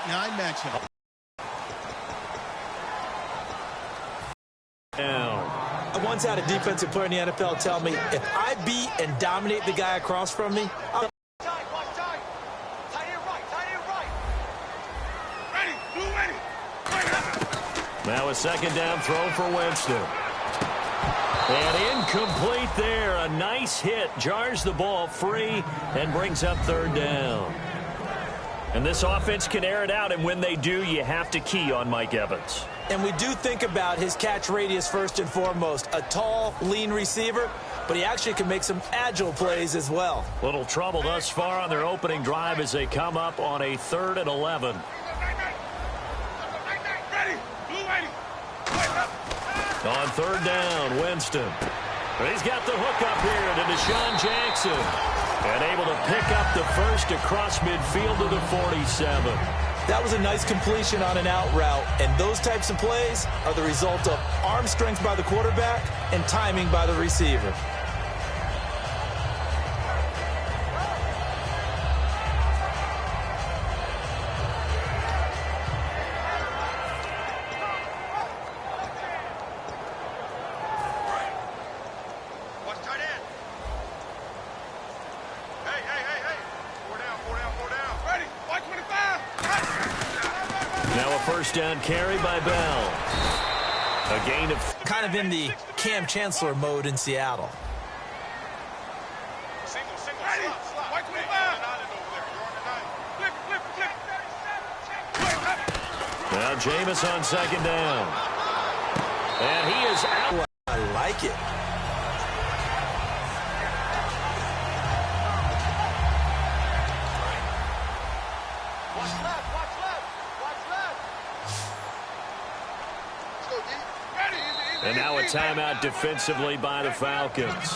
8-9 matchup. I once had a defensive player in the NFL tell me, if I beat and dominate the guy across from me, I'll... Now a second down throw for Winston. And incomplete there. A nice hit. Jars the ball free and brings up third down. And this offense can air it out, and when they do, you have to key on Mike Evans. And we do think about his catch radius first and foremost. A tall, lean receiver, but he actually can make some agile plays as well. Little trouble thus far on their opening drive as they come up on a 3rd and 11. On third down, Winston. He's got the hook up here to Deshaun Jackson. And able to pick up the first across midfield to the 47. That was a nice completion on an out route. And those types of plays are the result of arm strength by the quarterback and timing by the receiver. First down carry by Bell. A gain of... Kind of in the Cam Chancellor mode in Seattle. Now Jameis on second down. And he is out. I like it. And now a timeout defensively by the Falcons.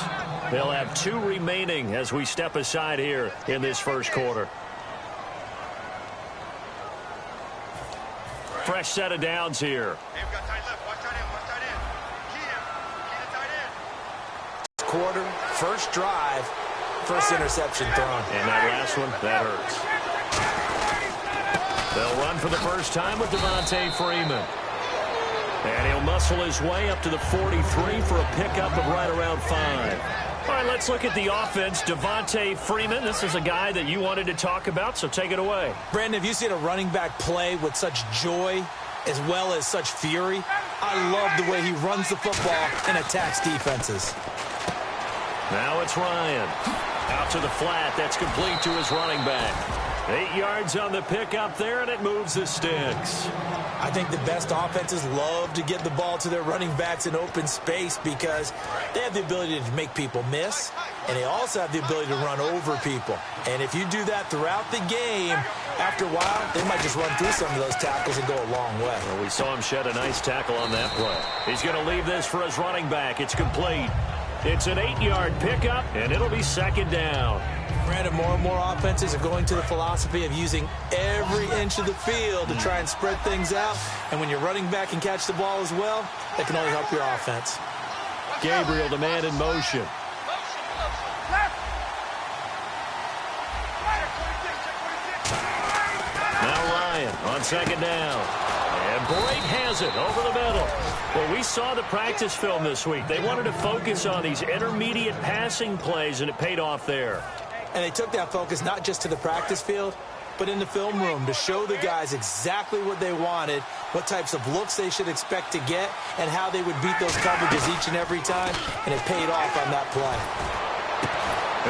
They'll have 2 remaining as we step aside here in this first quarter. Fresh set of downs here. Quarter, first drive, first interception thrown. And that last one, that hurts. They'll run for the first time with Devontae Freeman. And he'll muscle his way up to the 43 for a pickup of right around 5. All right, let's look at the offense. Devontae Freeman, this is a guy that you wanted to talk about, so take it away. Brandon, have you seen a running back play with such joy as well as such fury? I love the way he runs the football and attacks defenses. Now it's Ryan. Out to the flat. That's complete to his running back. 8 yards on the pickup there, and it moves the sticks. I think the best offenses love to get the ball to their running backs in open space because they have the ability to make people miss, and they also have the ability to run over people. And if you do that throughout the game, after a while, they might just run through some of those tackles and go a long way. Well, we saw him shed a nice tackle on that play. He's going to leave this for his running back. It's complete. It's an 8-yard pickup, and it'll be second down. Brandon, more and more offenses are going to the philosophy of using every inch of the field to try and spread things out. And when your running back can catch the ball as well, that can only help your offense. Gabriel, the man in motion. Now Ryan on second down. And Blake has it over the middle. Well, we saw the practice film this week. They wanted to focus on these intermediate passing plays, and it paid off there. And they took that focus not just to the practice field, but in the film room to show the guys exactly what they wanted, what types of looks they should expect to get, and how they would beat those coverages each and every time, and it paid off on that play.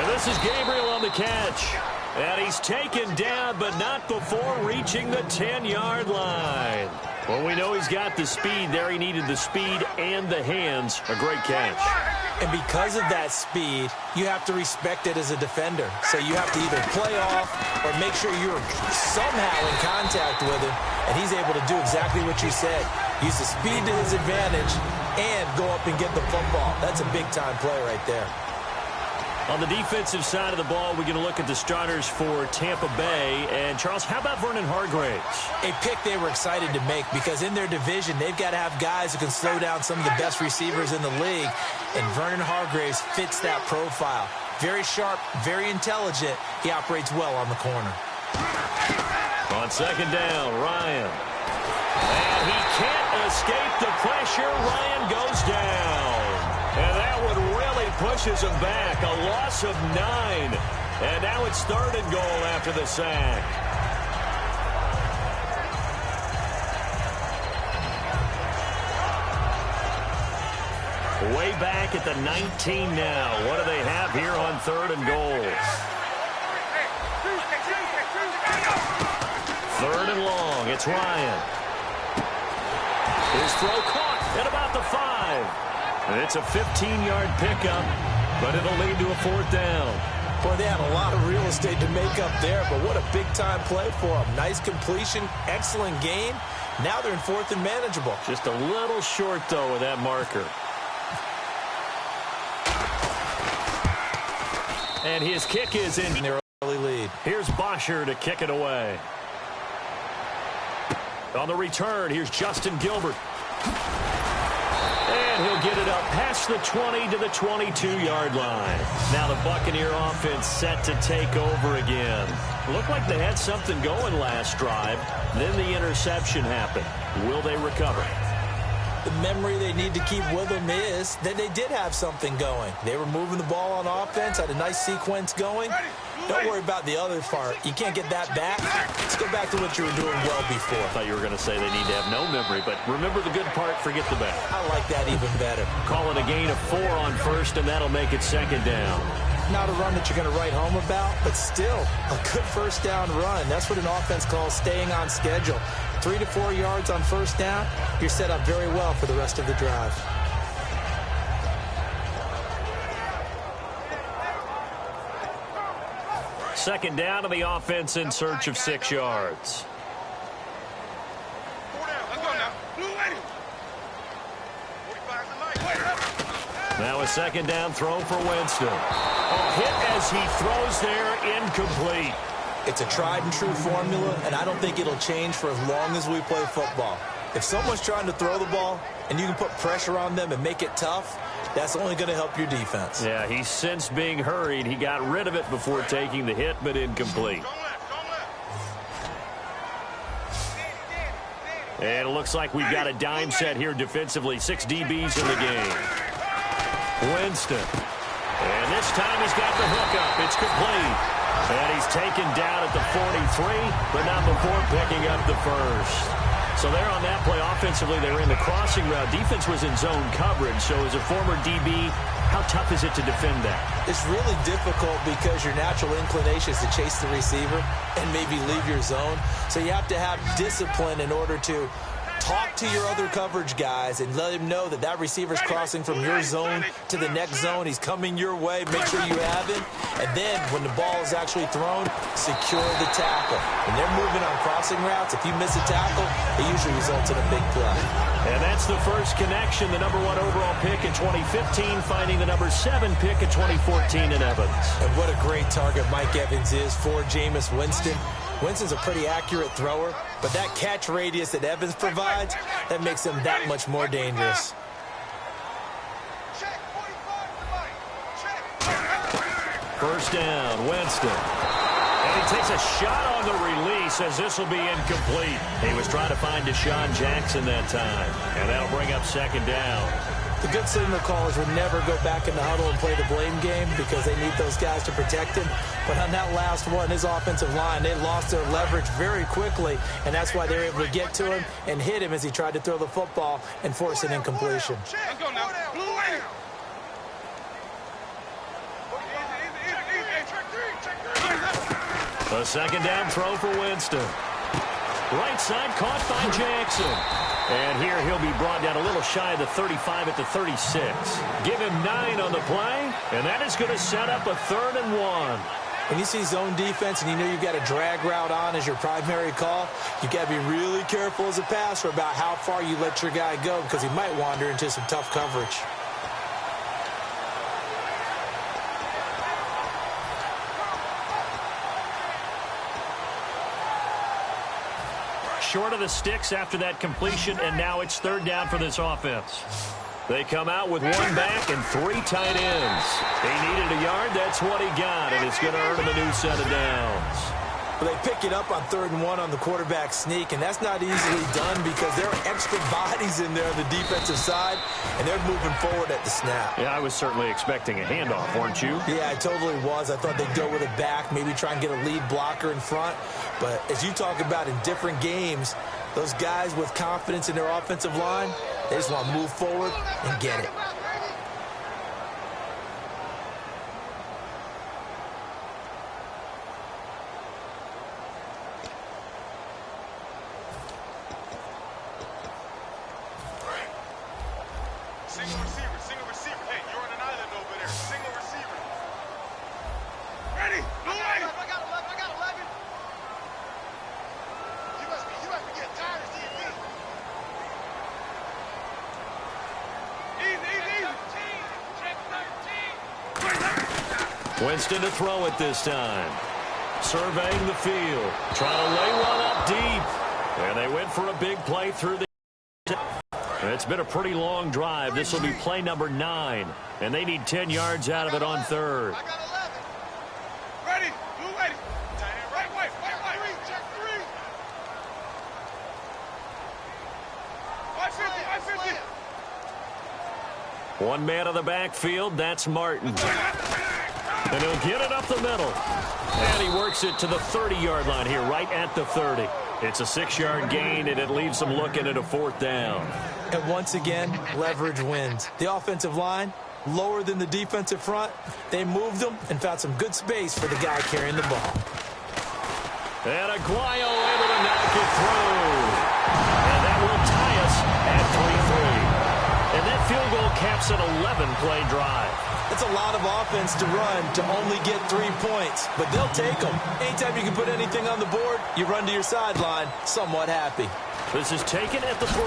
And this is Gabriel on the catch. And he's taken down, but not before reaching the 10-yard line. Well, we know he's got the speed there. He needed the speed and the hands. A great catch. And because of that speed, you have to respect it as a defender. So you have to either play off or make sure you're somehow in contact with him. And he's able to do exactly what you said. Use the speed to his advantage and go up and get the football. That's a big-time play right there. On the defensive side of the ball, we're going to look at the starters for Tampa Bay. And, Charles, how about Vernon Hargreaves? A pick they were excited to make because in their division, they've got to have guys who can slow down some of the best receivers in the league. And Vernon Hargreaves fits that profile. Very sharp, very intelligent. He operates well on the corner. On On second down, Ryan. And he can't escape the pressure. Ryan goes down. And that one really pushes him back. A loss of 9. And now it's 3rd and goal after the sack. Way back at the 19 now. What do they have here on 3rd and goal? 3rd and long. It's Ryan. His throw caught at about the 5. And it's a 15-yard pickup, but it'll lead to a 4th down. Boy, they had a lot of real estate to make up there, but what a big-time play for them. Nice completion, excellent gain. Now they're in 4th and manageable. Just a little short, though, with that marker. And his kick is in their early lead. Here's Bosher to kick it away. On the return, here's Justin Gilbert. And he'll get it up past the 20 to the 22-yard line. Now the Buccaneer offense set to take over again. Looked like they had something going last drive. Then the interception happened. Will they recover? The memory they need to keep with them is that they did have something going. They were moving the ball on offense, had a nice sequence going. Don't worry about the other part. You can't get that back. Let's go back to what you were doing well before. I thought you were going to say they need to have no memory, but remember the good part, forget the bad. I like that even better. Call it a gain of 4 on 1st, and that'll make it 2nd down. Not a run that you're going to write home about, but still a good 1st down run. That's what an offense calls staying on schedule. 3 to 4 yards on 1st down, you're set up very well for the rest of the drive. Second down to the offense in search of 6 yards. Now a 2nd down throw for Winston. A hit as he throws there, incomplete. It's a tried-and-true formula, and I don't think it'll change for as long as we play football. If someone's trying to throw the ball and you can put pressure on them and make it tough, that's only going to help your defense. Yeah, he sensed being hurried. He got rid of it before taking the hit, but incomplete. And it looks like we've got a dime set here defensively. 6 DBs in the game. Winston. And this time he's got the hook up. It's complete. And he's taken down at the 43, but not before picking up the 1st. So there on that play, offensively, they were in the crossing route. Defense was in zone coverage. So as a former DB, how tough is it to defend that? It's really difficult because your natural inclination is to chase the receiver and maybe leave your zone. So you have to have discipline in order to talk to your other coverage guys and let him know that that receiver's crossing from your zone to the next zone. He's coming your way. Make sure you have him. And then when the ball is actually thrown, secure the tackle. When they're moving on crossing routes, if you miss a tackle, it usually results in a big play. And that's the first connection. The number 1 overall pick in 2015, finding the number 7 pick in 2014 in Evans. And what a great target Mike Evans is for Jameis Winston. Winston's a pretty accurate thrower, but that catch radius that Evans provides, that makes him that much more dangerous. First down, Winston. And he takes a shot on the release as this will be incomplete. He was trying to find Deshaun Jackson that time, and that'll bring up 2nd down. The good signal callers would never go back in the huddle and play the blame game because they need those guys to protect him. But on that last one, his offensive line, they lost their leverage very quickly, and that's why they were able to get to him and hit him as he tried to throw the football and force an incompletion. A 2nd down throw for Winston. Right side caught by Jackson. And here he'll be brought down a little shy of the 35 at the 36. Give him 9 on the play, and that is going to set up a 3rd and 1. When you see zone defense and you know you've got a drag route on as your primary call, you've got to be really careful as a passer about how far you let your guy go because he might wander into some tough coverage. Short of the sticks after that completion, and now it's 3rd down for this offense. They come out with 1 back and 3 tight ends. He needed a yard. That's what he got, and it's going to earn him a new set of downs. But they pick it up on 3rd and 1 on the quarterback sneak, and that's not easily done because there are extra bodies in there on the defensive side, and they're moving forward at the snap. Yeah, I was certainly expecting a handoff, weren't you? Yeah, I totally was. I thought they'd go with it back, maybe try and get a lead blocker in front. But as you talk about in different games, those guys with confidence in their offensive line, they just want to move forward and get it. Single receiver. Hey, you're on an island over there. Single receiver. Ready? I got 11. You must be getting tired of seeing me. Easy. Check 13. Winston to throw it this time. Surveying the field. Trying to lay one up deep. And they went for a big play through the... It's been a pretty long drive. This will be play number 9. And they need 10 yards out of it on 3rd. I got 11. Ready? Blue ready. Tight end right. Check 3. 550. One man on the backfield. That's Martin. And he'll get it up the middle. And he works it to the 30-yard line here, right at the 30. It's a 6-yard gain, and it leaves them looking at a 4th down. And once again, leverage wins. The offensive line, lower than the defensive front. They moved them and found some good space for the guy carrying the ball. And Aguayo able to knock it through. And that will tie us at 3-3. And that field goal caps an 11-play drive. It's a lot of offense to run to only get 3 points, but they'll take them. Anytime you can put anything on the board, you run to your sideline somewhat happy. This is taken at the 3.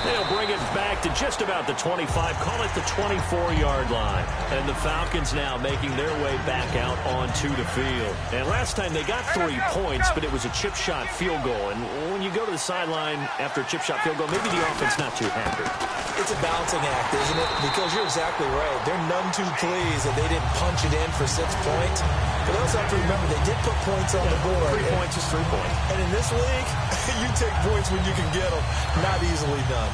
They'll bring it back to just about the 25, call it the 24-yard line. And the Falcons now making their way back out onto the field. And last time they got 3 points, but it was a chip shot field goal. And when you go to the sideline after a chip shot field goal, maybe the offense not too happy. It's a balancing act, isn't it? Because you're exactly right. They're none too pleased that they didn't punch it in for 6 points. But also have to remember, they did put points on the board. 3 points is 3 points. And in this league, you take points when you can get them. Not easily done.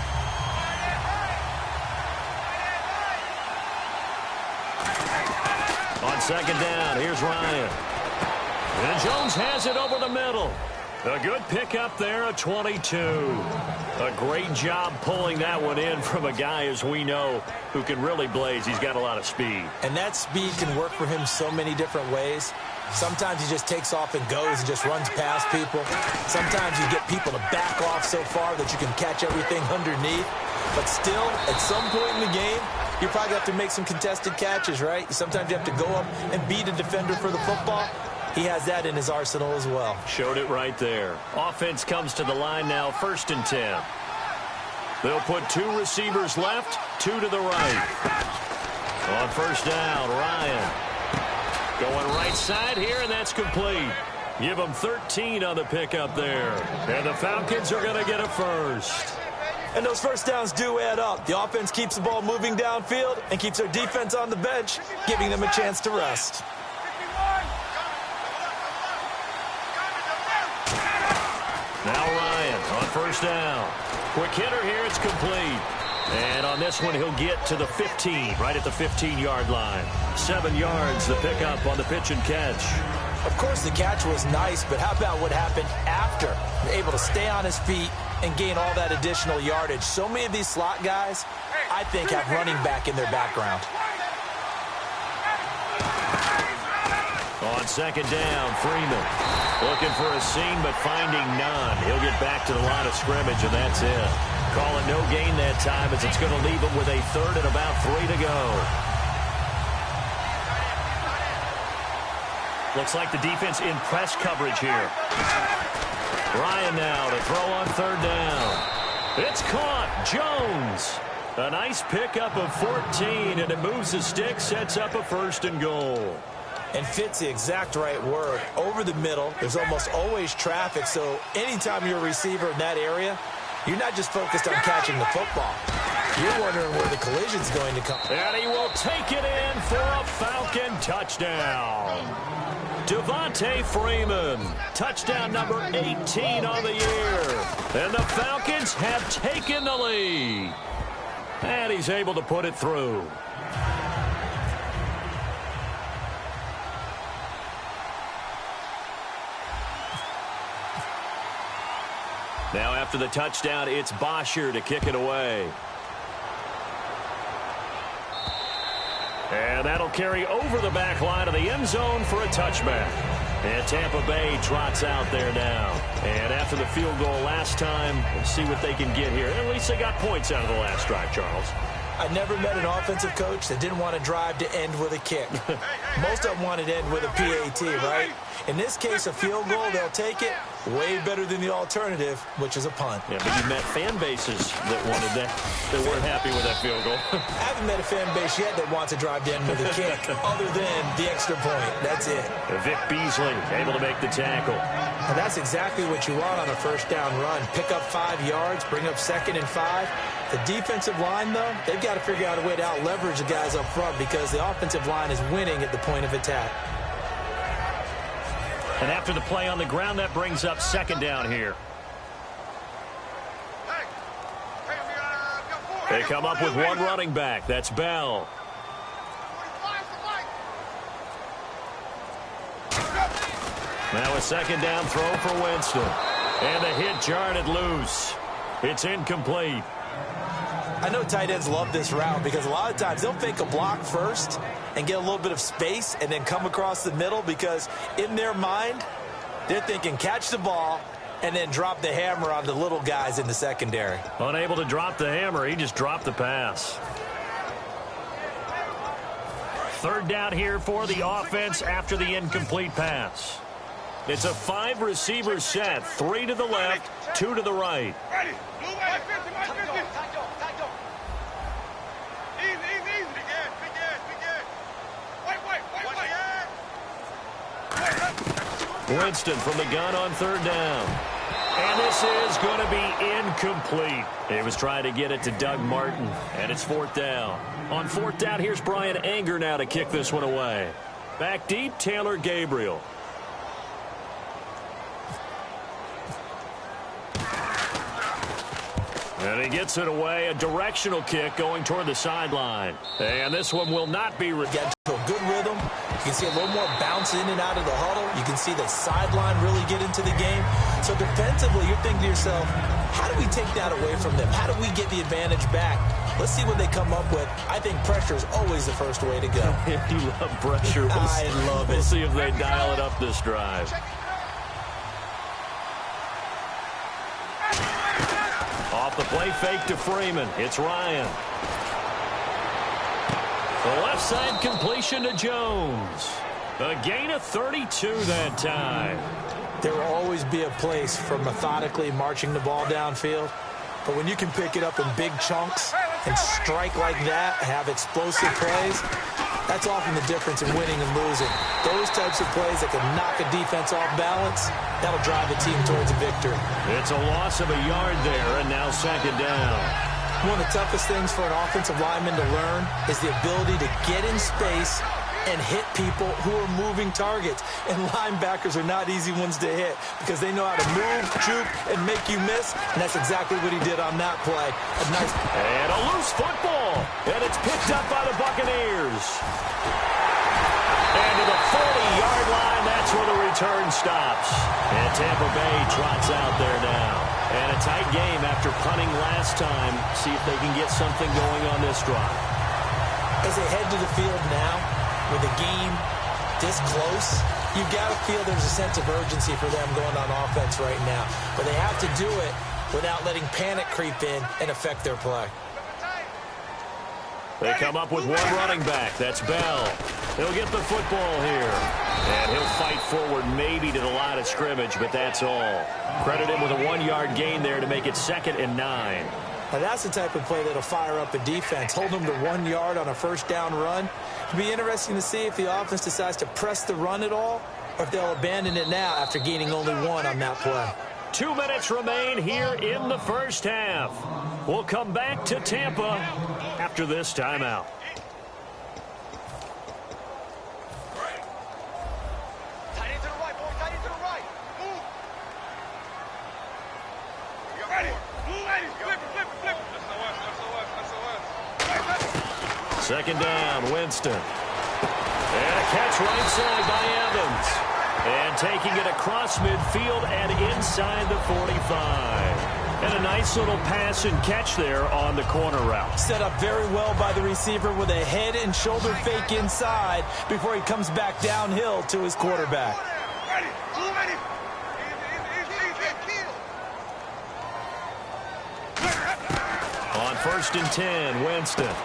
On 2nd down, here's Ryan. And Jones has it over the middle. A good pickup there, a 22. A great job pulling that one in from a guy, as we know, who can really blaze. He's got a lot of speed. And that speed can work for him so many different ways. Sometimes he just takes off and goes and just runs past people. Sometimes you get people to back off so far that you can catch everything underneath. But still, at some point in the game, you probably have to make some contested catches, right? Sometimes you have to go up and beat a defender for the football. He has that in his arsenal as well. Showed it right there. Offense comes to the line now, 1st and 10. They'll put 2 receivers left, 2 to the right. On 1st down, Ryan. Going right side here, and that's complete. Give them 13 on the pickup there. And the Falcons are going to get a 1st. And those 1st downs do add up. The offense keeps the ball moving downfield and keeps their defense on the bench, giving them a chance to rest. Now Ryan on 1st down. Quick hitter here, it's complete. And on this one, he'll get to the 15, right at the 15-yard line. 7 yards, the pickup on the pitch and catch. Of course, the catch was nice, but how about what happened after? Able to stay on his feet and gain all that additional yardage. So many of these slot guys, I think, have running back in their background. On 2nd down, Freeman looking for a seam, but finding none. He'll get back to the line of scrimmage, and that's it. Call it no gain that time, as it's going to leave him with a 3rd and about 3 to go. Looks like the defense in press coverage here. Ryan now to throw on 3rd down. It's caught. Jones. A nice pickup of 14, and it moves the stick, sets up a 1st and goal. And fits the exact right word. Over the middle, there's almost always traffic, so anytime you're a receiver in that area, you're not just focused on catching the football. You're wondering where the collision's going to come. And he will take it in for a Falcon touchdown. Devontae Freeman, touchdown number 18 on the year. And the Falcons have taken the lead. And he's able to put it through. Now after the touchdown, it's Bosher to kick it away. And that'll carry over the back line of the end zone for a touchback. And Tampa Bay trots out there now. And after the field goal last time, we'll see what they can get here. At least they got points out of the last drive, Charles. I never met an offensive coach that didn't want to drive to end with a kick. Most of them wanted to end with a PAT, right? In this case, a field goal, they'll take it. Way better than the alternative, which is a punt. Yeah, but you met fan bases that wanted that weren't happy with that field goal. I haven't met a fan base yet that wants to drive to end with a kick, other than the extra point. That's it. Vic Beasley able to make the tackle. And that's exactly what you want on a first down run. Pick up 5 yards, bring up 2nd and 5. The defensive line, though, they've got to figure out a way to out-leverage the guys up front because the offensive line is winning at the point of attack. And after the play on the ground, that brings up 2nd down here. They come up with one running back. That's Bell. Now a 2nd down throw for Winston. And the hit jarred loose. It's incomplete. I know tight ends love this route because a lot of times they'll fake a block first and get a little bit of space and then come across the middle because in their mind, they're thinking catch the ball and then drop the hammer on the little guys in the secondary. Unable to drop the hammer, he just dropped the pass. 3rd down here for the offense after the incomplete pass. It's a 5-receiver set, 3 to the left, 2 to the right. Ready. Blue way. 50, 50. Easy. Big gas. Wait. Winston from the gun on 3rd down. And this is going to be incomplete. He was trying to get it to Doug Martin, and it's 4th down. On 4th down, here's Brian Anger now to kick this one away. Back deep, Taylor Gabriel. And he gets it away, a directional kick going toward the sideline. And this one will not be... Get to a good rhythm. You can see a little more bounce in and out of the huddle. You can see the sideline really get into the game. So defensively, you're thinking to yourself, how do we take that away from them? How do we get the advantage back? Let's see what they come up with. I think pressure is always the first way to go. You love pressure. I love it. We'll see if they dial it up this drive. Off the play fake to Freeman. It's Ryan. The left side completion to Jones. A gain of 32 that time. There will always be a place for methodically marching the ball downfield. But when you can pick it up in big chunks and strike like that, have explosive plays, that's often the difference in winning and losing. Those types of plays that can knock a defense off balance, that'll drive a team towards a victory. It's a loss of a yard there, and now 2nd down. One of the toughest things for an offensive lineman to learn is the ability to get in space and hit people who are moving targets. And linebackers are not easy ones to hit because they know how to move, juke, and make you miss. And that's exactly what he did on that play. And a loose football. And it's picked up by the Buccaneers. And to the 40-yard line, that's where the return stops. And Tampa Bay trots out there now. And a tight game after punting last time. See if they can get something going on this drive. As they head to the field now, with the game this close, you've got to feel there's a sense of urgency for them going on offense right now. But they have to do it without letting panic creep in and affect their play. They come up with one running back. That's Bell. He'll get the football here. And he'll fight forward maybe to the line of scrimmage, but that's all. Credit him with a 1-yard gain there to make it 2nd and 9. Now that's the type of play that'll fire up a defense. Hold them to 1 yard on a first down run. It'll be interesting to see if the offense decides to press the run at all or if they'll abandon it now after gaining only 1 on that play. 2 minutes remain here in the first half. We'll come back to Tampa after this timeout. Tight end to the right, boy. Tight end to the right. Move. Ready. Move, ready. Flip. That's Second down, Winston. And a catch right side by Evans. And taking it across midfield and inside the 45. And a nice little pass and catch there on the corner route. Set up very well by the receiver with a head and shoulder fake inside before he comes back downhill to his quarterback. ready. Move, ready. On 1st and 10, Winston.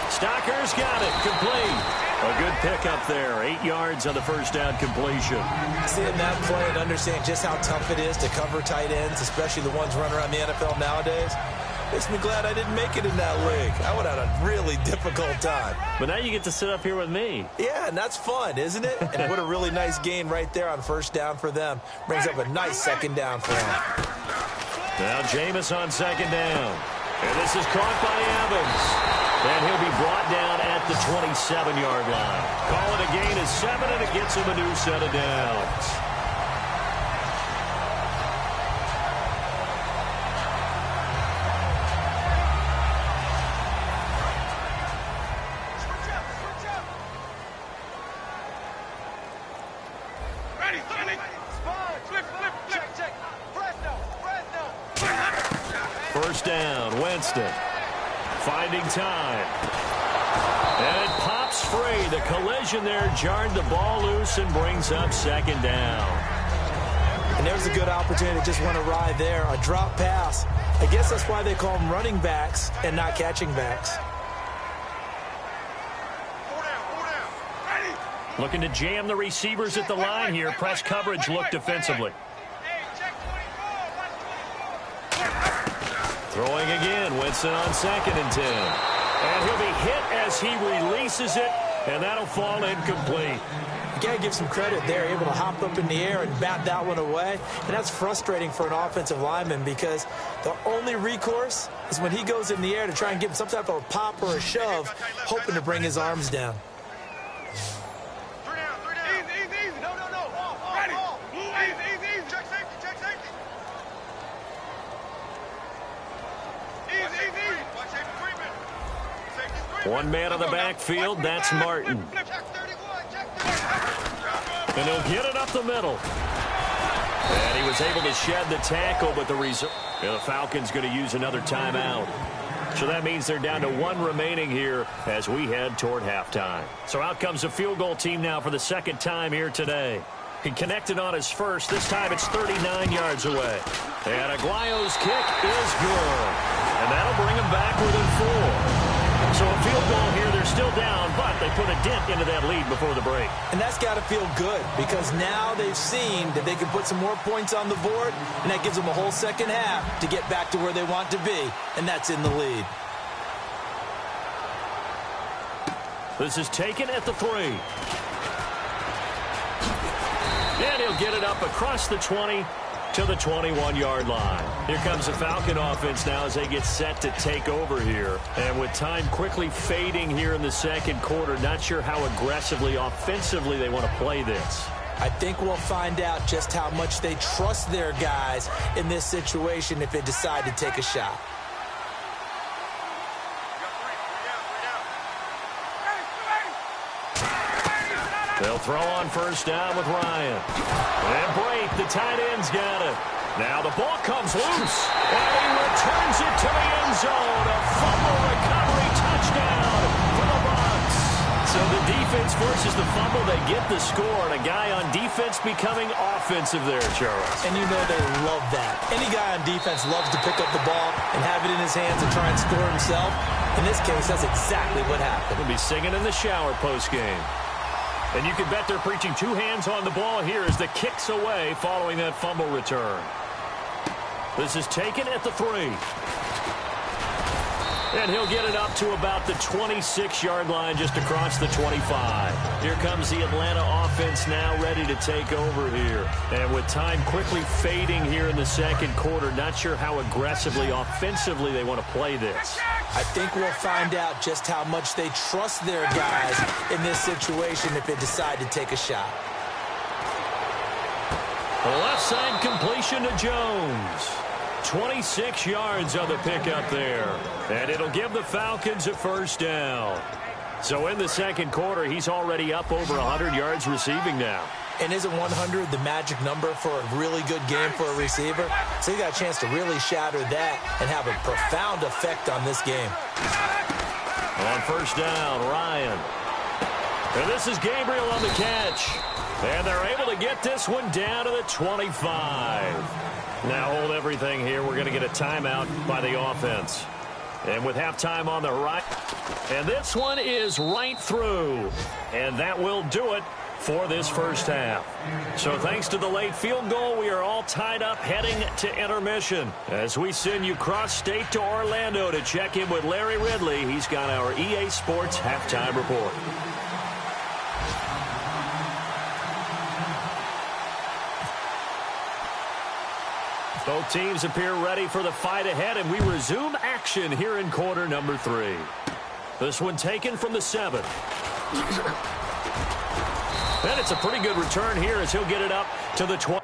Stocker's got it, complete. A good pickup there, 8 yards on the first down completion. Seeing that play and understanding just how tough it is to cover tight ends, especially the ones running around the NFL nowadays, makes me glad I didn't make it in that league. I would have had a really difficult time. But now you get to sit up here with me. Yeah, and that's fun, isn't it? And what a really nice gain right there on first down for them. Brings up a nice second down for them. Now Jameis on second down. And this is caught by Evans. And he'll be brought down at the 27-yard line. Call it a gain of 7, and it gets him a new set of downs. Ready. Flip. Check. Fresno. First down, Winston. Finding time. And it pops free. The collision there jarred the ball loose and brings up second down. And there's a good opportunity to just want to ride there. A drop pass. I guess that's why they call them running backs and not catching backs. 4 down. Ready. Looking to jam the receivers at the line here. Press coverage look defensively. Hey, check 24. Throwing again, Winston on 2nd and 10. And he'll be hit as he releases it, and that'll fall incomplete. You got to give some credit there, able to hop up in the air and bat that one away. And that's frustrating for an offensive lineman because the only recourse is when he goes in the air to try and give some type of a pop or a shove, hoping to bring his arms down. 3 down. Easy. No. Ready. Move, easy. Check safety. Easy. Watch safety creeping. Safety's creeping. One man on the backfield, that's Martin. Check 31. And he'll get it up the middle. And he was able to shed the tackle, but the Falcons going to use another timeout. So that means they're down to 1 remaining here as we head toward halftime. So out comes the field goal team now for the second time here today. He connected on his first. This time it's 39 yards away. And Aguayo's kick is good. And that'll bring him back within 4. So a field goal here. They're still down, but they put a dent into that lead before the break. And that's got to feel good because now they've seen that they can put some more points on the board, and that gives them a whole second half to get back to where they want to be, and that's in the lead. This is taken at the 3. And he'll get it up across the 20 to the 21-yard line. Here comes the Falcon offense now as they get set to take over here. And with time quickly fading here in the second quarter, not sure how aggressively, offensively they want to play this. I think we'll find out just how much they trust their guys in this situation if they decide to take a shot. They'll throw on first down with Ryan. And Brate, the tight end's got it. Now the ball comes loose. And he returns it to the end zone. A fumble recovery touchdown for the Bucs. So the defense forces the fumble. They get the score. And a guy on defense becoming offensive there, Charles. And you know they love that. Any guy on defense loves to pick up the ball and have it in his hands and try and score himself. In this case, that's exactly what happened. He'll be singing in the shower postgame. And you can bet they're preaching 2 hands on the ball here as the kick's away following that fumble return. This is taken at the 3. And he'll get it up to about the 26-yard line just across the 25. Here comes the Atlanta offense now ready to take over here. And with time quickly fading here in the second quarter, not sure how aggressively, offensively they want to play this. I think we'll find out just how much they trust their guys in this situation if they decide to take a shot. The left side completion to Jones. 26 yards on the pickup there. And it'll give the Falcons a first down. So in the second quarter, he's already up over 100 yards receiving now. And isn't 100 the magic number for a really good game for a receiver? So he got a chance to really shatter that and have a profound effect on this game. On first down, Ryan. And this is Gabriel on the catch. And they're able to get this one down to the 25. Now hold everything here. We're going to get a timeout by the offense. And with halftime on the right. And this one is right through. And that will do it for this first half. So thanks to the late field goal, we are all tied up heading to intermission. As we send you cross-state to Orlando to check in with Larry Ridley, he's got our EA Sports halftime report. Both teams appear ready for the fight ahead, and we resume action here in quarter number 3. This one taken from the 7. And it's a pretty good return here as he'll get it up to the 20.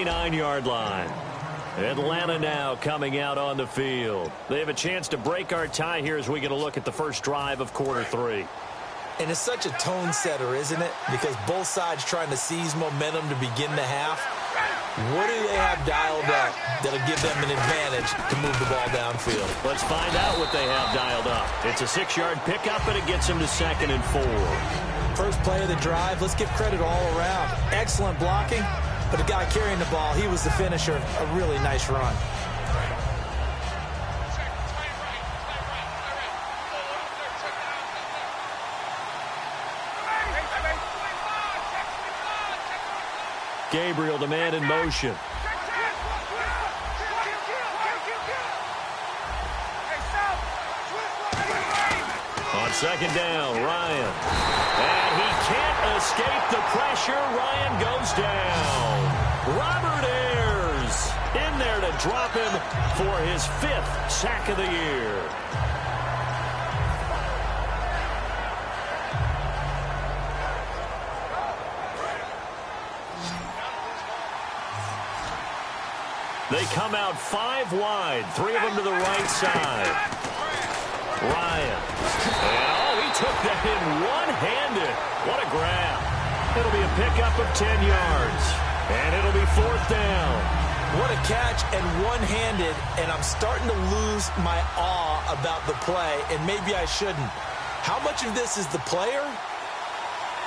29-yard line. Atlanta now coming out on the field. They have a chance to break our tie here as we get a look at the first drive of quarter 3. And it's such a tone setter, isn't it? Because both sides trying to seize momentum to begin the half. What do they have dialed up that'll give them an advantage to move the ball downfield? Let's find out what they have dialed up. It's a 6-yard pickup, and it gets them to 2nd and 4. First play of the drive, let's give credit all around. Excellent blocking, but the guy carrying the ball, he was the finisher. A really nice run. Gabriel, the man in motion. On 2nd down, Ryan. And he can't escape the pressure. Ryan goes down. Robert Ayers in there to drop him for his 5th sack of the year. They come out 5 wide, 3 of them to the right side. Ryan. And, he took that in one-handed. What a grab. It'll be a pickup of 10 yards. And it'll be 4th down. What a catch and one-handed, and I'm starting to lose my awe about the play, and maybe I shouldn't. How much of this is the player?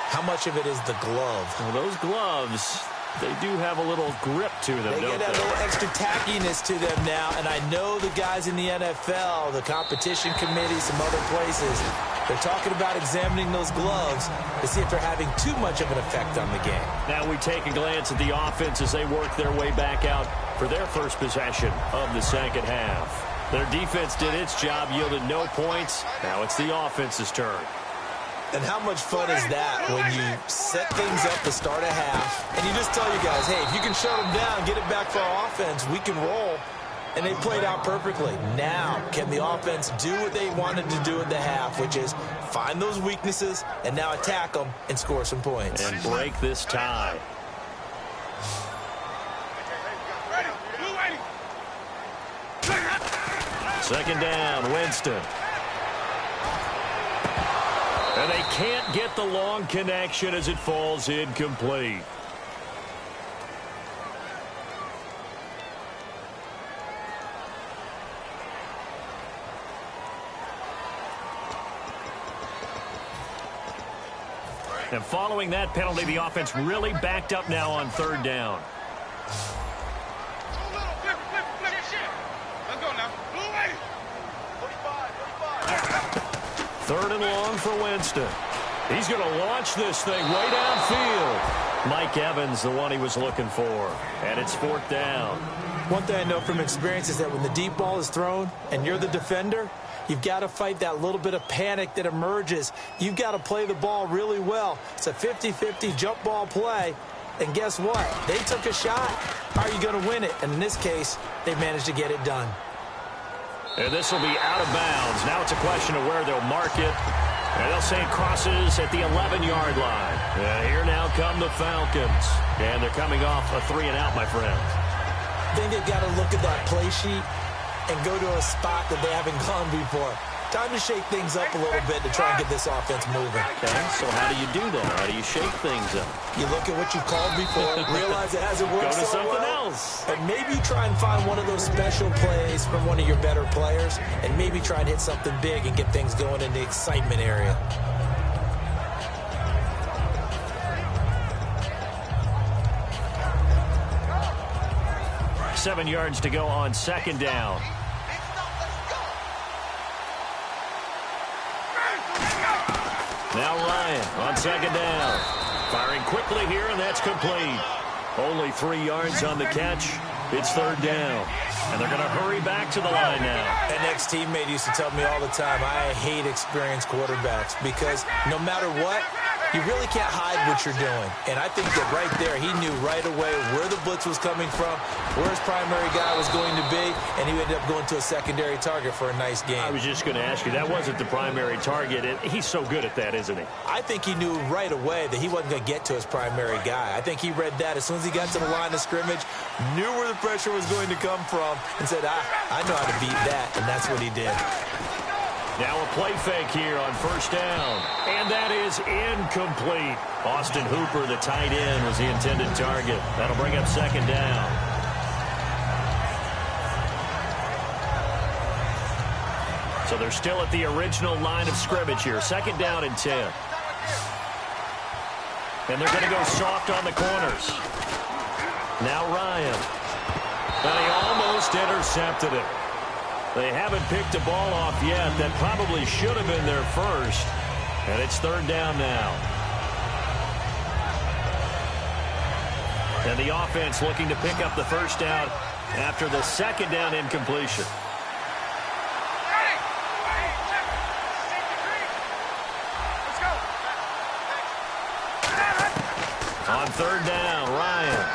How much of it is the glove? Well, those gloves, they do have a little grip to them, They don't get that they? little extra tackiness to them now, and I know the guys in the NFL, the competition committee, some other places, they're talking about examining those gloves to see if they're having too much of an effect on the game. Now we take a glance at the offense as they work their way back out for their first possession of the second half. Their defense did its job, yielded no points. Now it's the offense's turn. And how much fun is that when you set things up to start a half and you just tell you guys, hey, if you can shut them down, get it back for our offense, we can roll. And they played out perfectly. Now, can the offense do what they wanted to do at the half, which is find those weaknesses and now attack them and score some points? And break this tie. Second down, Winston. And they can't get the long connection as it falls incomplete. And following that penalty, the offense really backed up now on 3rd down. Third and long for Winston. He's going to launch this thing way downfield. Mike Evans, the one he was looking for. And it's 4th down. One thing I know from experience is that when the deep ball is thrown and you're the defender, you've got to fight that little bit of panic that emerges. You've got to play the ball really well. It's a 50-50 jump ball play. And guess what? They took a shot. How are you going to win it? And in this case, they managed to get it done. And this will be out of bounds. Now it's a question of where they'll mark it. And they'll say it crosses at the 11-yard line. And here now come the Falcons. And they're coming off a 3-and-out, my friend. I think they've got to look at that play sheet and go to a spot that they haven't gone before. Time to shake things up a little bit to try and get this offense moving. Okay, so how do you do that? How do you shake things up? You look at what you called before, realize it hasn't worked Go to so something well, else. and maybe try and find one of those special plays from one of your better players, and maybe try and hit something big and get things going in the excitement area. Seven yards to go on 2nd down. Now Ryan on 2nd down. Firing quickly here, and that's complete. Only 3 yards on the catch. It's 3rd down. And they're going to hurry back to the line now. An ex-teammate used to tell me all the time, I hate experienced quarterbacks because no matter what, You really can't hide what you're doing. And I think that right there, he knew right away where the blitz was coming from, where his primary guy was going to be, and he ended up going to a secondary target for a nice game. I was just going to ask you, that wasn't the primary target. He's so good at that, isn't he? I think he knew right away that he wasn't going to get to his primary guy. I think he read that as soon as he got to the line of scrimmage, knew where the pressure was going to come from, and said, I know how to beat that, and that's what he did. Now a play fake here on first down. And that is incomplete. Austin Hooper, the tight end, was the intended target. That'll bring up second down. So they're still at the original line of scrimmage here. Second down and 10. And they're going to go soft on the corners. Now Ryan. And he almost intercepted it. They haven't picked a ball off yet. That probably should have been their first. And it's third down now. And the offense looking to pick up the first down after the second down incompletion. On third down, Ryan.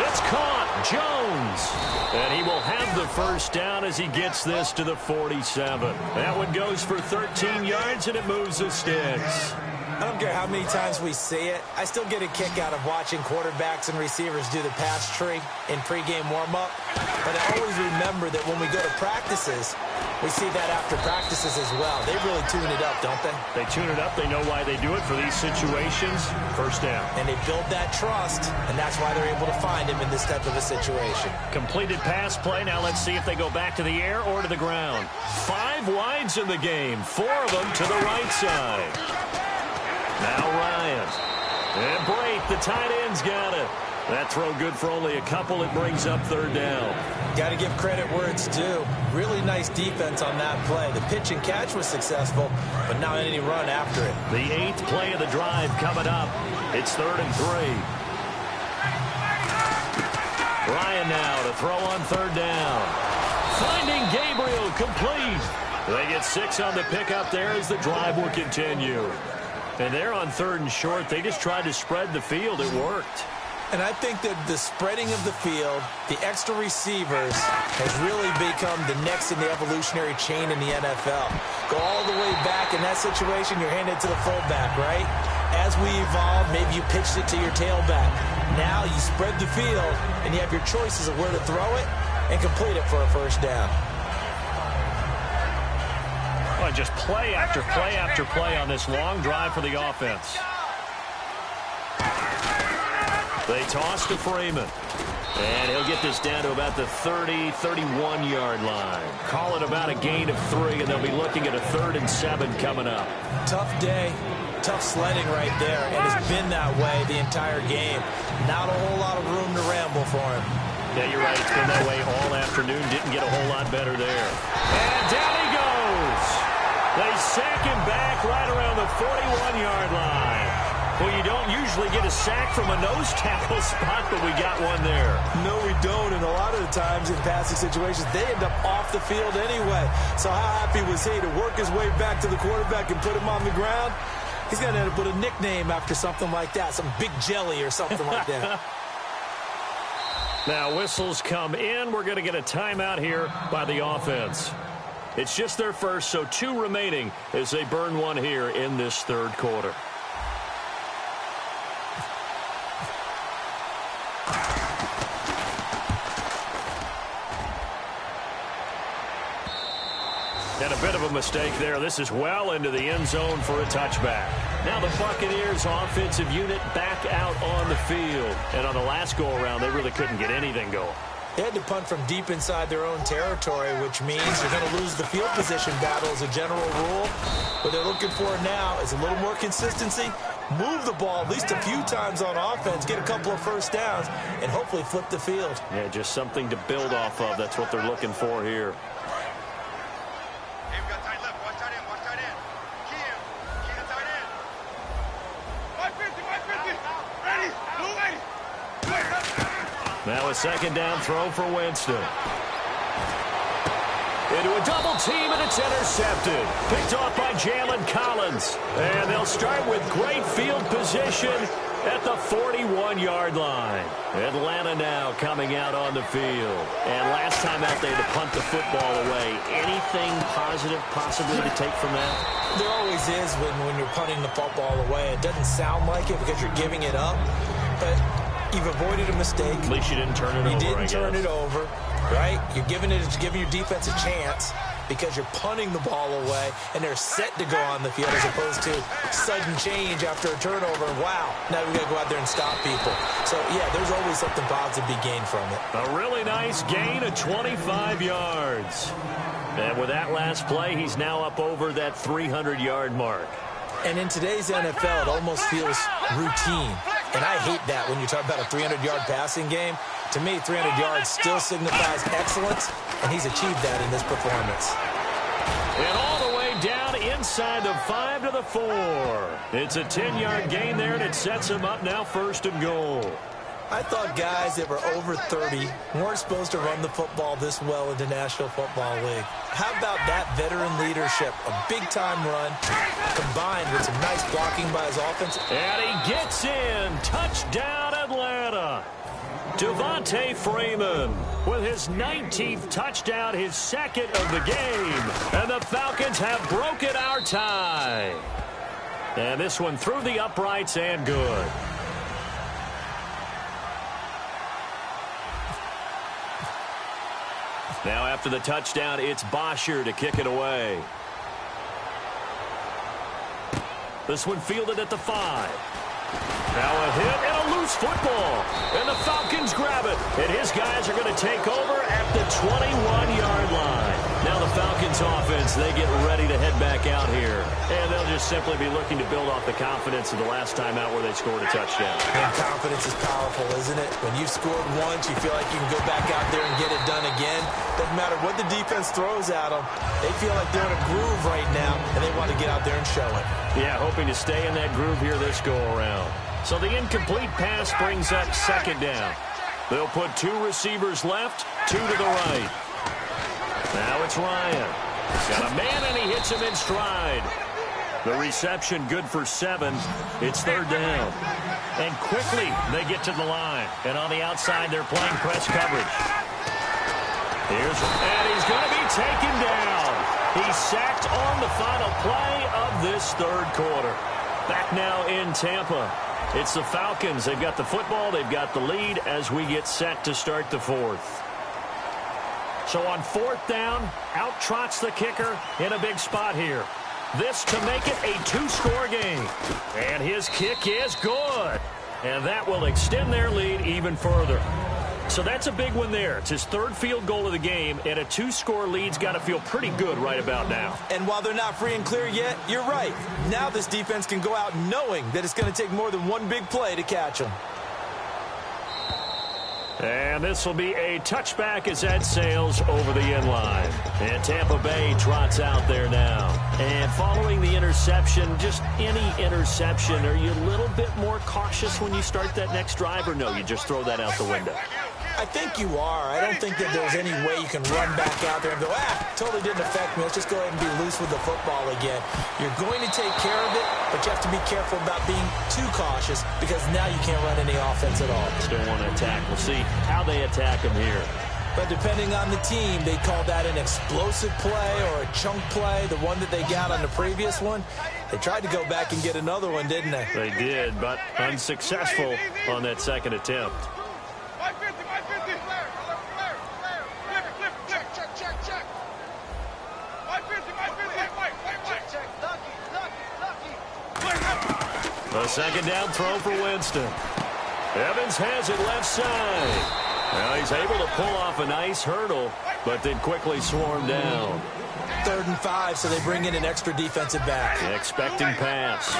It's caught. Jones. And he will have the first down as he gets this to the 47. That one goes for 13 yards, and it moves the sticks. I don't care how many times we see it. I still get a kick out of watching quarterbacks and receivers do the pass tree in pregame warm-up. But I always remember that when we go to practices, we see that after practices as well. They really tune it up, don't they? They tune it up. They know why they do it for these situations. First down. And they build that trust, and that's why they're able to find him in this type of a situation. Completed pass play. Now let's see if they go back to the air or to the ground. 5 wides in the game. 4 of them to the right side. Now Ryan. And Brate, the tight end's got it. That throw good for only a couple. It brings up third down. Got to give credit where it's due. Really nice defense on that play. The pitch and catch was successful, but not any run after it. The 8th play of the drive coming up. It's 3rd and 3. Ryan now to throw on third down. Finding Gabriel complete. They get 6 on the pickup there as the drive will continue. And they're on 3rd and short. They just tried to spread the field. It worked. And I think that the spreading of the field, the extra receivers, has really become the next in the evolutionary chain in the NFL. Go all the way back in that situation, you're handed to the fullback, right? As we evolve, maybe you pitched it to your tailback. Now you spread the field, and you have your choices of where to throw it and complete it for a first down. Well, just play after play after play on this long drive for the offense. They toss to Freeman. And he'll get this down to about the 30, 31-yard line. Call it about a gain of 3, and they'll be looking at a 3rd and 7 coming up. Tough day. Tough sledding right there. And it's been that way the entire game. Not a whole lot of room to ramble for him. Yeah, you're right. It's been that way all afternoon. Didn't get a whole lot better there. And down he goes. They sack him back right around the 41-yard line. Well, you don't usually get a sack from a nose tackle spot, but we got one there. No, we don't. And a lot of the times in passing situations, they end up off the field anyway. So how happy was he to work his way back to the quarterback and put him on the ground? He's going to end up with a nickname after something like that, some Big Jelly or something like that. Now whistles come in. We're going to get a timeout here by the offense. It's just their first, so 2 remaining as they burn one here in this 3rd quarter. And a bit of a mistake there. This is well into the end zone for a touchback. Now the Buccaneers offensive unit back out on the field. And on the last go-around, they really couldn't get anything going. They had to punt from deep inside their own territory, which means you're going to lose the field position battle as a general rule. What they're looking for now is a little more consistency, move the ball at least a few times on offense, get a couple of first downs, and hopefully flip the field. Yeah, just something to build off of. That's what they're looking for here. Hey, we got tight left. Watch tight end. Watch tight end. Key in tight end. 550. Ready. Blue lady. Now a second down throw for Winston. Into a double team, and it's intercepted. Picked off by Jalen Collins. And they'll start with great field position at the 41-yard line. Atlanta now coming out on the field. And last time out, they had to punt the football away. Anything positive possibly to take from that? There always is when you're punting the football away. It doesn't sound like it because you're giving it up, but you've avoided a mistake. At least you didn't turn it over, You didn't turn it over, right? You're giving your defense a chance because you're punting the ball away, and they're set to go on the field as opposed to sudden change after a turnover. And wow, now we got to go out there and stop people. So, yeah, there's always something positive to be gained from it. A really nice gain of 25 yards. And with that last play, he's now up over that 300-yard mark. And in today's NFL, it almost feels routine. And I hate that when you talk about a 300-yard passing game. To me, 300 yards still signifies excellence, and he's achieved that in this performance. And all the way down inside the 5 to the 4. It's a 10-yard gain there, and it sets him up now 1st and goal. I thought guys that were over 30 weren't supposed to run the football this well in the National Football League. How about that veteran leadership? A big-time run combined with some nice blocking by his offense. And he gets in. Touchdown, Atlanta. Devontae Freeman with his 19th touchdown, his 2nd of the game. And the Falcons have broken our tie. And this one through the uprights and good. Now after the touchdown, it's Bosher to kick it away. This one fielded at the 5. Now a hit and a loose football. And the Falcons grab it. And his guys are going to take over at the 21-yard line. Now the Falcons offense, they get ready to head back out here. And they'll just simply be looking to build off the confidence of the last time out where they scored a touchdown. And confidence is powerful, isn't it? When you've scored once, you feel like you can go back out there and get it done again. Doesn't matter what the defense throws at them. They feel like they're in a groove right now, and they want to get out there and show it. Yeah, hoping to stay in that groove here this go-around. So the incomplete pass brings up 2nd down. They'll put 2 receivers left, 2 to the right. Now it's Ryan. He's got a man, and he hits him in stride. The reception good for 7. It's 3rd down. And quickly they get to the line. And on the outside, they're playing press coverage. And he's going to be taken down. He's sacked on the final play of this 3rd quarter. Back now in Tampa. It's the Falcons. They've got the football. They've got the lead as we get set to start the 4th. So on 4th down, out trots the kicker in a big spot here. This to make it a 2-score game. And his kick is good. And that will extend their lead even further. So that's a big one there. It's his 3rd field goal of the game, and a 2-score lead's got to feel pretty good right about now. And while they're not free and clear yet, you're right. Now this defense can go out knowing that it's going to take more than one big play to catch them. And this will be a touchback as that sails over the end line. And Tampa Bay trots out there now. And following the interception, just any interception, are you a little bit more cautious when you start that next drive, or no, you just throw that out the window? I think you are. I don't think that there's any way you can run back out there and go, totally didn't affect me. Let's just go ahead and be loose with the football again. You're going to take care of it, but you have to be careful about being too cautious because now you can't run any offense at all. Still want to attack. We'll see how they attack him here. But depending on the team, they call that an explosive play or a chunk play, the one that they got on the previous one. They tried to go back and get another one, didn't they? They did, but unsuccessful on that 2nd attempt. A 2nd down throw for Winston. Evans has it left side. Now he's able to pull off a nice hurdle, but then quickly swarmed down. 3rd and 5, so they bring in an extra defensive back. Expecting pass.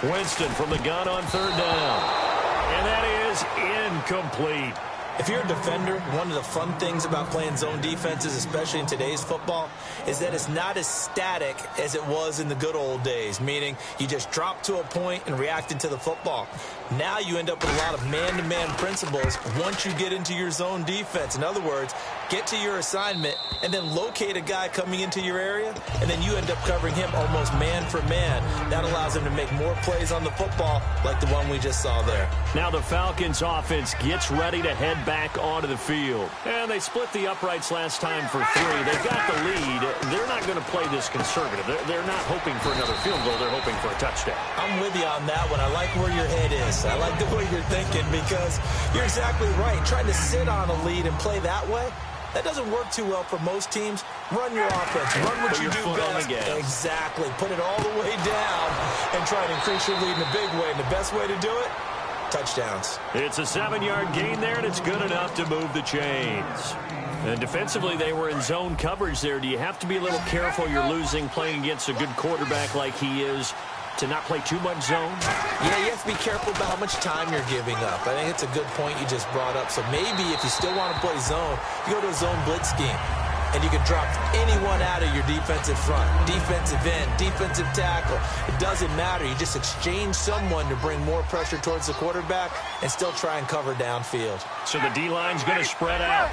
Winston from the gun on 3rd down. And that is incomplete. If you're a defender, one of the fun things about playing zone defenses, especially in today's football, is that it's not as static as it was in the good old days, meaning you just drop to a point and reacted to the football. Now you end up with a lot of man-to-man principles once you get into your zone defense. In other words, get to your assignment and then locate a guy coming into your area, and then you end up covering him almost man for man. That allows him to make more plays on the football like the one we just saw there. Now the Falcons offense gets ready to head back onto the field. And they split the uprights last time for 3. They've got the lead. They're not going to play this conservative. They're not hoping for another field goal. They're hoping for a touchdown. I'm with you on that one. I like where your head is. I like the way you're thinking because you're exactly right. Trying to sit on a lead and play that way, that doesn't work too well for most teams. Run your offense. Run what you do best. Exactly. Put it all the way down and try and increase your lead in a big way. And the best way to do it, touchdowns. It's a 7-yard gain there, and it's good enough to move the chains. And defensively, they were in zone coverage there. Do you have to be a little careful? You're losing playing against a good quarterback like he is to not play too much zone? Yeah, you have to be careful about how much time you're giving up. I think it's a good point you just brought up. So maybe if you still want to play zone, you go to a zone blitz scheme. And you can drop anyone out of your defensive front, defensive end, defensive tackle. It doesn't matter. You just exchange someone to bring more pressure towards the quarterback and still try and cover downfield. So the D-line's going to spread out.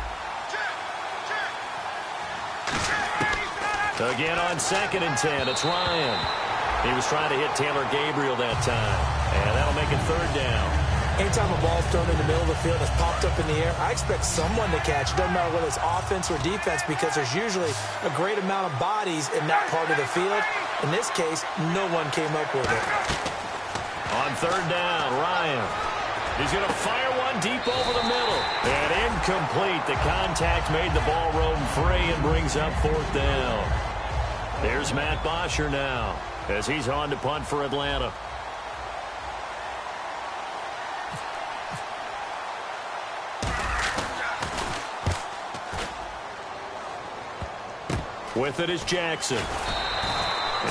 Again on 2nd and 10, it's Ryan. He was trying to hit Taylor Gabriel that time. And that'll make it 3rd down. Anytime a ball's thrown in the middle of the field, it's popped up in the air, I expect someone to catch it. Doesn't matter whether it's offense or defense because there's usually a great amount of bodies in that part of the field. In this case, no one came up with it. On 3rd down, Ryan. He's going to fire one deep over the middle. And incomplete. The contact made the ball roam free and brings up 4th down. There's Matt Bosher now as he's on to punt for Atlanta. With it is Jackson.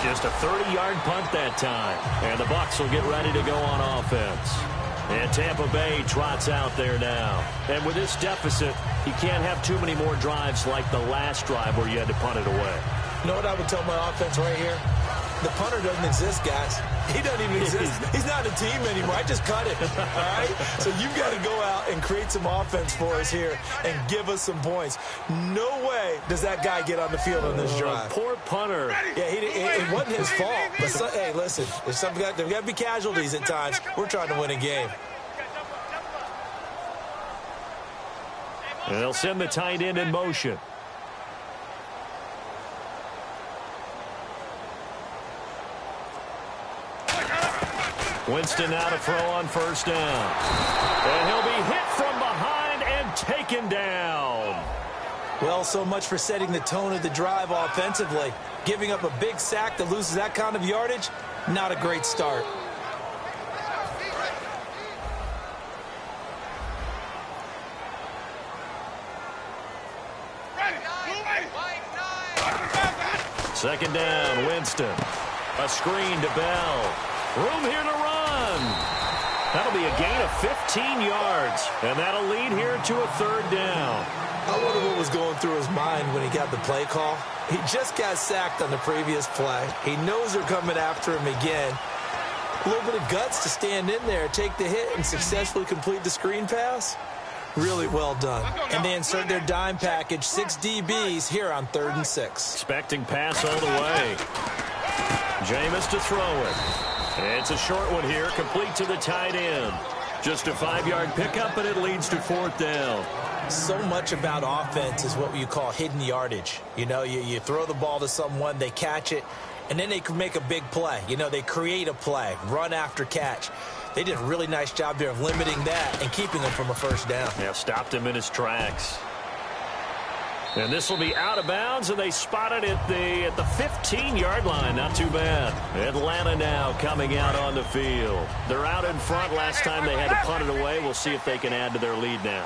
Just a 30-yard punt that time. And the Bucs will get ready to go on offense. And Tampa Bay trots out there now. And with this deficit, you can't have too many more drives like the last drive where you had to punt it away. You know what I would tell my offense right here? The punter doesn't exist, guys. He doesn't even exist. He's not a team anymore. I just cut it, all right? So you've got to go out and create some offense for us here and give us some points. No way does that guy get on the field on this drive. Poor punter. Yeah, it wasn't his fault. But hey, listen, there's got to be casualties at times. We're trying to win a game. And they'll send the tight end in motion. Winston now to throw on 1st down. And he'll be hit from behind and taken down. Well, so much for setting the tone of the drive offensively. Giving up a big sack that loses that kind of yardage, not a great start. Second down, Winston. A screen to Bell. Room here to run. That'll be a gain of 15 yards. And that'll lead here to a 3rd down. I wonder what was going through his mind when he got the play call. He just got sacked on the previous play. He knows they're coming after him again. A little bit of guts to stand in there, take the hit, and successfully complete the screen pass. Really well done. And they insert their dime package, 6 DBs here on 3rd and 6. Expecting pass all the way. Jameis to throw it. It's a short one here, complete to the tight end. Just a 5-yard pickup, and it leads to 4th down. So much about offense is what you call hidden yardage. You know, you throw the ball to someone, they catch it, and then they can make a big play. You know, they create a play, run after catch. They did a really nice job there of limiting that and keeping him from a 1st down. Yeah, stopped him in his tracks. And this will be out of bounds, and they spot it at the 15-yard line. Not too bad. Atlanta now coming out on the field. They're out in front. Last time they had to punt it away. We'll see if they can add to their lead now.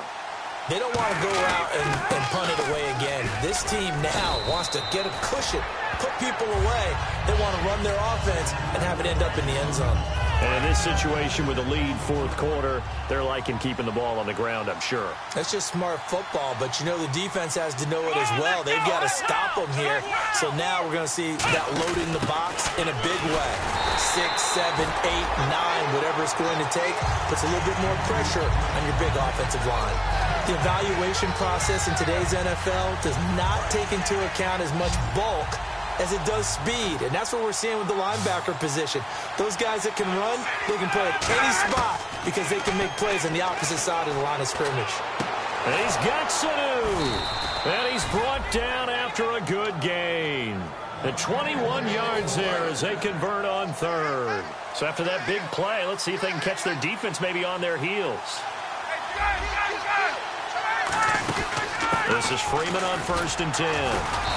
They don't want to go out and punt it away again. This team now wants to get a cushion, put people away. They want to run their offense and have it end up in the end zone. And in this situation with a lead fourth quarter, they're liking keeping the ball on the ground, I'm sure. That's just smart football, but you know the defense has to know it as well. They've got to stop them here. So now we're going to see that loading the box in a big way. 6, 7, 8, 9, whatever it's going to take, puts a little bit more pressure on your big offensive line. The evaluation process in today's NFL does not take into account as much bulk as it does speed, and that's what we're seeing with the linebacker position. Those guys that can run, they can play at any spot because they can make plays on the opposite side of the line of scrimmage. And he's got Sanu, and he's brought down after a good gain. The 21 yards there as they convert on third. So after that big play, let's see if they can catch their defense maybe on their heels. This is Freeman on 1st and 10.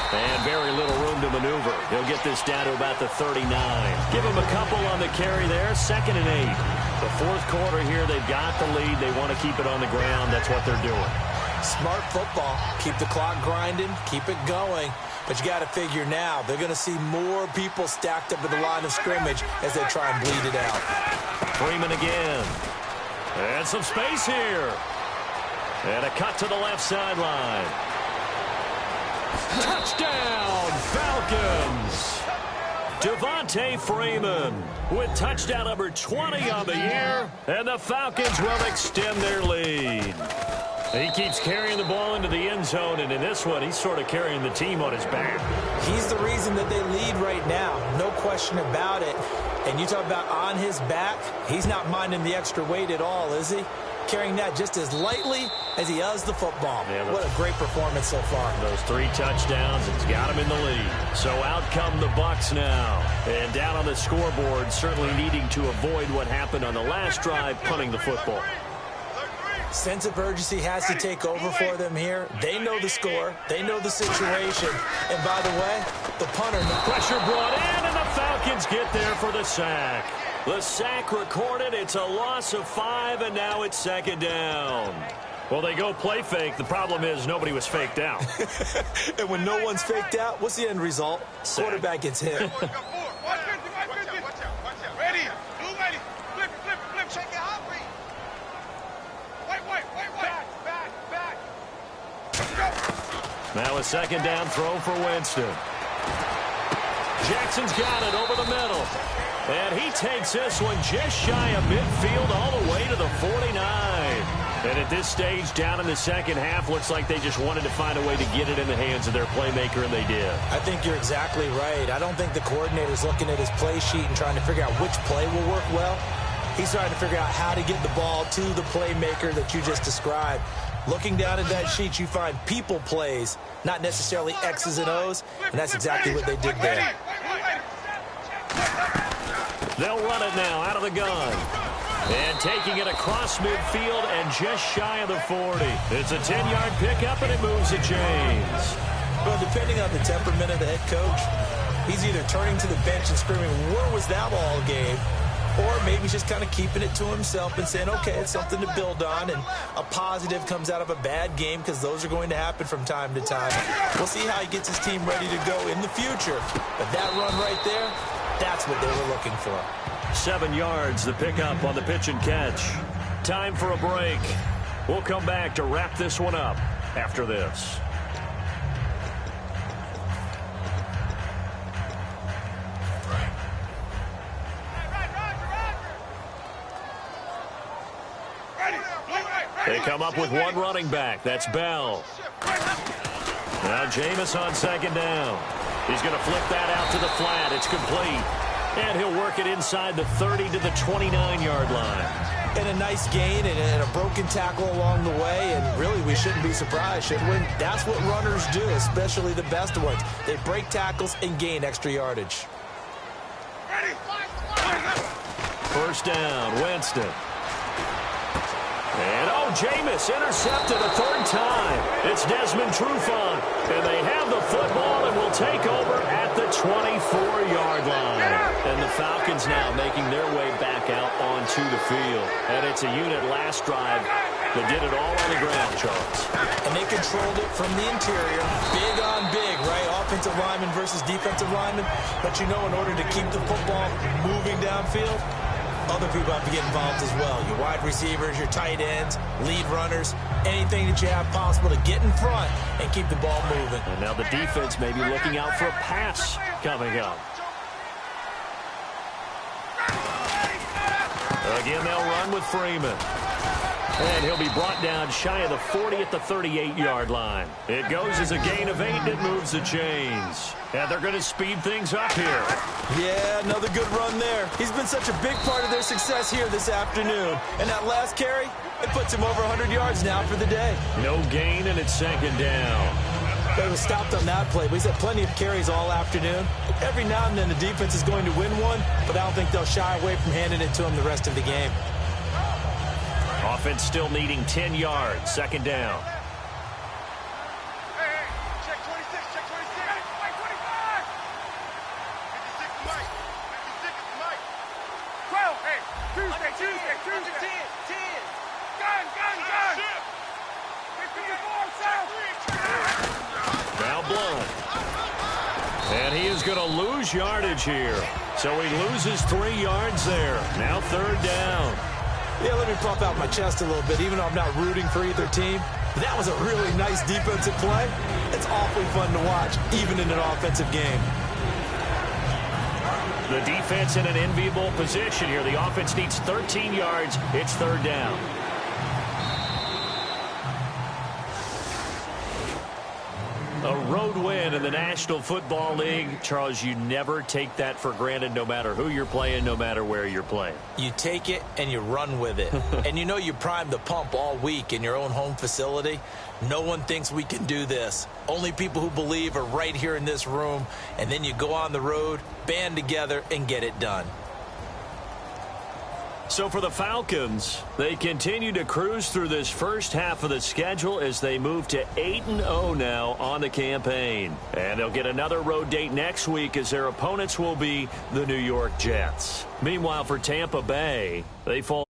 And very little room to maneuver. He'll get this down to about the 39. Give him a couple on the carry there. 2nd and 8. The fourth quarter here, they've got the lead. They want to keep it on the ground. That's what they're doing. Smart football. Keep the clock grinding. Keep it going. But you got to figure now, they're going to see more people stacked up at the line of scrimmage as they try and bleed it out. Freeman again. And some space here. And a cut to the left sideline. Touchdown, Falcons! Devontae Freeman with touchdown number 20 on the year, and the Falcons will extend their lead. He keeps carrying the ball into the end zone, and in this one, he's sort of carrying the team on his back. He's the reason that they lead right now, no question about it. And you talk about on his back, he's not minding the extra weight at all, is he? Carrying that just as lightly as he does the football. Yeah, what a great performance so far. Those 3 touchdowns, it's got him in the lead. So out come the Bucs now. And down on the scoreboard, certainly needing to avoid what happened on the last drive, punting the football. Sense of urgency has to take over for them here. They know the score. They know the situation. And by the way, the punter. Pressure brought in, and the Falcons get there for the sack. The sack recorded. It's a loss of 5, and now it's 2nd down. Well, they go play fake. The problem is nobody was faked out. And when no one's faked out, what's the end result? Sack. Quarterback gets hit. Watch out. Ready. Blue ready. Flip. Check it out. Wait. Back. Now a 2nd down throw for Winston. Jackson's got it over the middle. And he takes this one just shy of midfield all the way to the 49. And at this stage, down in the second half, looks like they just wanted to find a way to get it in the hands of their playmaker, and they did. I think you're exactly right. I don't think the coordinator's looking at his play sheet and trying to figure out which play will work well. He's trying to figure out how to get the ball to the playmaker that you just described. Looking down at that sheet, you find people plays, not necessarily X's and O's, and that's exactly what they did there. They'll run it now out of the gun. And taking it across midfield and just shy of the 40. It's a 10-yard pickup, and it moves the chains. Well, depending on the temperament of the head coach, he's either turning to the bench and screaming, where was that all game? Or maybe just kind of keeping it to himself and saying, okay, it's something to build on, and a positive comes out of a bad game because those are going to happen from time to time. We'll see how he gets his team ready to go in the future. But that run right there, that's what they were looking for. 7 yards, the pickup on the pitch and catch. Time for a break. We'll come back to wrap this one up after this. They come up with one running back. That's Bell. Now Jameis on 2nd down. He's going to flip that out to the flat. It's complete. And he'll work it inside the 30 to the 29-yard line. And a nice gain and a broken tackle along the way. And really, we shouldn't be surprised, should we? That's what runners do, especially the best ones. They break tackles and gain extra yardage. First down, Winston. And, Jameis intercepted a 3rd time. It's Desmond Trufant. And they have the football and will take over at the 24-yard line. And the Falcons now making their way back out onto the field. And it's a unit last drive that did it all on the ground, Charles. And they controlled it from the interior. Big on big, right? Offensive lineman versus defensive lineman. But in order to keep the football moving downfield, other people have to get involved as well. Your wide receivers, your tight ends, lead runners, anything that you have possible to get in front and keep the ball moving. And now the defense may be looking out for a pass coming up. Again, they'll run with Freeman. And he'll be brought down shy of the 40 at the 38-yard line. It goes as a gain of 8, and it moves the chains. And they're going to speed things up here. Yeah, another good run there. He's been such a big part of their success here this afternoon. And that last carry, it puts him over 100 yards now for the day. No gain, and it's second down. They was stopped on that play, but he's had plenty of carries all afternoon. Every now and then the defense is going to win one, but I don't think they'll shy away from handing it to him the rest of the game. Offense still needing 10 yards. Second down. Hey, check 26, check 26. Mike, 25. 56 Mike. 56 is Mike. 12, hey, Tuesday. 10. Gun. 54, Now Blunt. And he is going to lose yardage here. So he loses 3 yards there. Now third down. Yeah, let me puff out my chest a little bit, even though I'm not rooting for either team. But that was a really nice defensive play. It's awfully fun to watch, even in an offensive game. The defense in an enviable position here. The offense needs 13 yards. It's third down. A road win in the National Football League. Charles, you never take that for granted, no matter who you're playing, no matter where you're playing. You take it and you run with it. And you know you primed the pump all week in your own home facility. No one thinks we can do this. Only people who believe are right here in this room. And then you go on the road, band together, and get it done. So for the Falcons, they continue to cruise through this first half of the schedule as they move to 8-0 now on the campaign. And they'll get another road date next week as their opponents will be the New York Jets. Meanwhile, for Tampa Bay, they fall